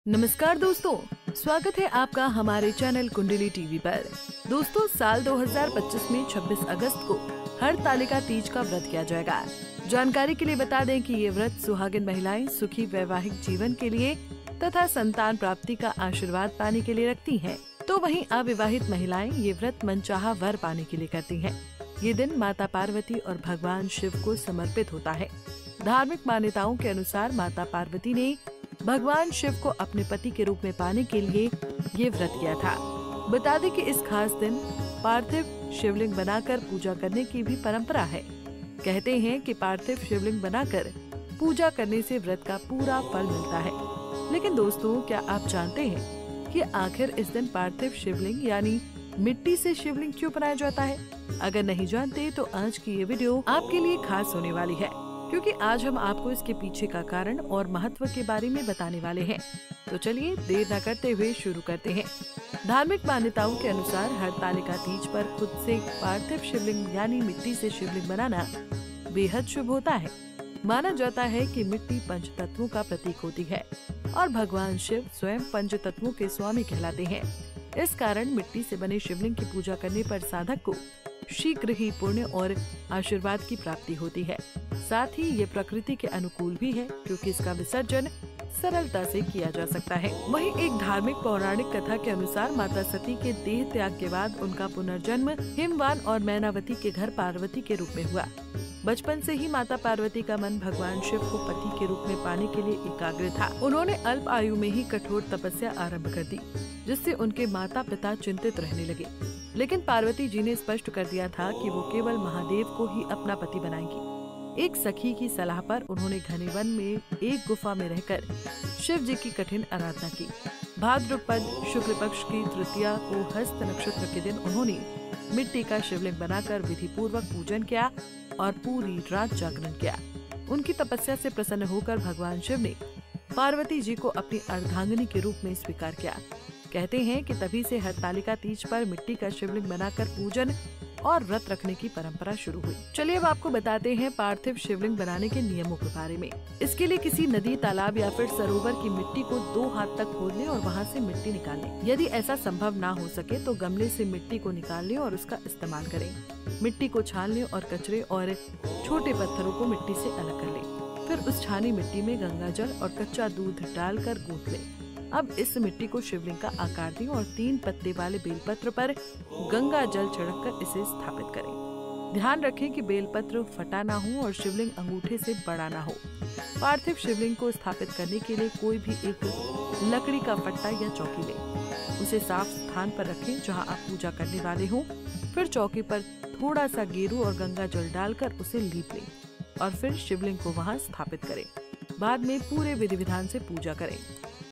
नमस्कार दोस्तों, स्वागत है आपका हमारे चैनल कुंडली टीवी पर। दोस्तों, साल 2025 में 26 अगस्त को हरतालिका तीज का व्रत किया जाएगा। जानकारी के लिए बता दें कि ये व्रत सुहागिन महिलाएं सुखी वैवाहिक जीवन के लिए तथा संतान प्राप्ति का आशीर्वाद पाने के लिए रखती हैं। तो वहीं अविवाहित महिलाएं ये व्रत मनचाहा वर पाने के लिए करती हैं। ये दिन माता पार्वती और भगवान शिव को समर्पित होता है। धार्मिक मान्यताओं के अनुसार माता पार्वती ने भगवान शिव को अपने पति के रूप में पाने के लिए ये व्रत किया था। बता दें कि इस खास दिन पार्थिव शिवलिंग बनाकर पूजा करने की भी परंपरा है। कहते हैं कि पार्थिव शिवलिंग बनाकर पूजा करने से व्रत का पूरा फल मिलता है। लेकिन दोस्तों, क्या आप जानते हैं कि आखिर इस दिन पार्थिव शिवलिंग यानी मिट्टी से शिवलिंग क्यों बनाया जाता है? अगर नहीं जानते तो आज की ये वीडियो आपके लिए खास होने वाली है, क्योंकि आज हम आपको इसके पीछे का कारण और महत्व के बारे में बताने वाले हैं। तो चलिए देर न करते हुए शुरू करते हैं। धार्मिक मान्यताओं के अनुसार हरतालिका तीज पर खुद से पार्थिव शिवलिंग यानी मिट्टी से शिवलिंग बनाना बेहद शुभ होता है। माना जाता है कि मिट्टी पंच तत्वों का प्रतीक होती है और भगवान शिव स्वयं पंच तत्वों के स्वामी कहलाते हैं। इस कारण मिट्टी से बने शिवलिंग की पूजा करने पर साधक को शीघ्र ही पुण्य और आशीर्वाद की प्राप्ति होती है। साथ ही ये प्रकृति के अनुकूल भी है, क्योंकि इसका विसर्जन सरलता से किया जा सकता है। वहीं एक धार्मिक पौराणिक कथा के अनुसार माता सती के देह त्याग के बाद उनका पुनर्जन्म हिमवान और मैनावती के घर पार्वती के रूप में हुआ। बचपन से ही माता पार्वती का मन भगवान शिव को पति के रूप में पाने के लिए एकाग्र था। उन्होंने अल्प आयु में ही कठोर तपस्या आरंभ कर दी, जिससे उनके माता पिता चिंतित रहने लगे। लेकिन पार्वती जी ने स्पष्ट कर दिया था कि वो केवल महादेव को ही अपना पति बनाएंगी। एक सखी की सलाह पर उन्होंने घने वन में एक गुफा में रहकर शिव जी की कठिन आराधना की। भाद्रपद शुक्ल पक्ष की तृतीया को हस्त नक्षत्र के दिन उन्होंने मिट्टी का शिवलिंग बनाकर विधि पूर्वक पूजन किया और पूरी रात जागरण किया। उनकी तपस्या से प्रसन्न होकर भगवान शिव ने पार्वती जी को अपनी अर्धांगिनी के रूप में स्वीकार किया। कहते हैं कि तभी से हरतालिका तीज पर मिट्टी का शिवलिंग बनाकर पूजन और व्रत रखने की परंपरा शुरू हुई। चलिए अब आपको बताते हैं पार्थिव शिवलिंग बनाने के नियमों के बारे में। इसके लिए किसी नदी, तालाब या फिर सरोवर की मिट्टी को 2 हाथ तक खोद लें और वहां से मिट्टी निकाल लें। यदि ऐसा संभव ना हो सके तो गमले से मिट्टी को निकाल लें और उसका इस्तेमाल करें। मिट्टी को छान लें और कचरे और छोटे पत्थरों को मिट्टी से अलग कर लें। फिर उस छानी मिट्टी में गंगा जल और कच्चा दूध डालकर गूंथ लें। अब इस मिट्टी को शिवलिंग का आकार दें और 3 पत्ते वाले बेलपत्र पर गंगा जल छिड़ककर इसे स्थापित करें। ध्यान रखें कि बेलपत्र फटा ना हो और शिवलिंग अंगूठे से बड़ा ना हो। पार्थिव शिवलिंग को स्थापित करने के लिए कोई भी एक लकड़ी का फट्टा या चौकी लें। उसे साफ स्थान पर रखें जहां आप पूजा करने वाले हों। फिर चौकी पर थोड़ा सा गेरू और गंगा जल डालकर उसे लीप लें और फिर शिवलिंग को वहां स्थापित करें। बाद में पूरे विधि विधान से पूजा करें।